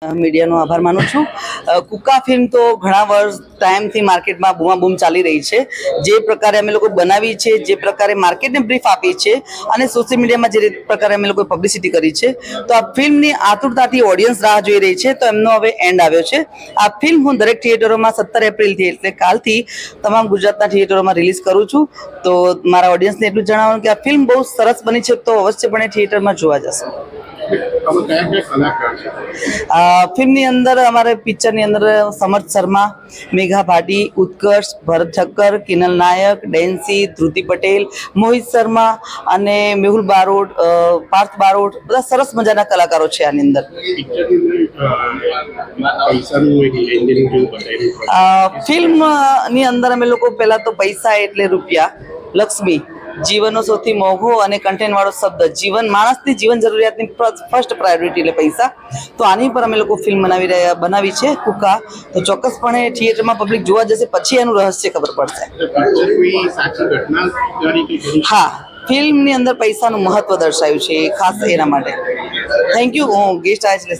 મીડિયાનો આભાર માનું છું. કુકા ફિલ્મ તો ઘણા વર્ષ ટાઈમથી માર્કેટમાં બૂમાબૂમ ચાલી રહી છે. જે પ્રકારે અમે લોકો બનાવી છે, જે પ્રકારે માર્કેટને બ્રીફ આપી છે અને સોશિયલ મીડિયામાં જે પ્રકારે અમે લોકો પબ્લિસિટી કરી છે, તો આ ફિલ્મની આતુરતાથી ઓડિયન્સ રાહ જોઈ રહી છે. તો એમનો હવે એન્ડ આવ્યો છે. આ ફિલ્મ હું દરેક થિયેટરોમાં 17 એપ્રિલથી એટલે કાલથી તમામ ગુજરાતના થિયેટરોમાં રિલીઝ કરું છું. તો મારા ઓડિયન્સને એટલું જણાવવાનું કે આ ફિલ્મ બહુ સરસ બની છે, તો અવશ્યપણે થિયેટરમાં જોવા જશે. ફિલ્મની અંદર અમારે પિક્ચરની અંદર સમર્થ શર્મા, મેઘા ભાટી, ઉત્કર્ષ, ભરત ઠક્કર, કિનલ નાયક, ડેન્સી, ધ્રુતિ પટેલ, મોહિત શર્મા અને મેહુલ બારોટ, પાર્થ બારોટ, બધા સરસ મજાના કલાકારો છે આની અંદર. ફિલ્મની અંદર અમે લોકો પહેલા તો પૈસા એટલે રૂપિયા, લક્ષ્મી, જીવનનો સૌથી મોંઘો અને કન્ટેન્ટ વાળો શબ્દ, જીવન માણસની જીવન જરૂરિયાતની ફર્સ્ટ પ્રાયોરિટી એટલે પૈસા. તો આની પર અમે લોકો ફિલ્મ બનાવી છે કુકા. તો ચોક્કસપણે થિયેટરમાં પબ્લિક જોવા જશે, પછી એનું રહસ્ય ખબર પડશે. હા, ફિલ્મની અંદર પૈસાનું મહત્વ દર્શાવ્યું છે, ખાસ એના માટે. Thank you. હું ગેસ્ટ આવેલ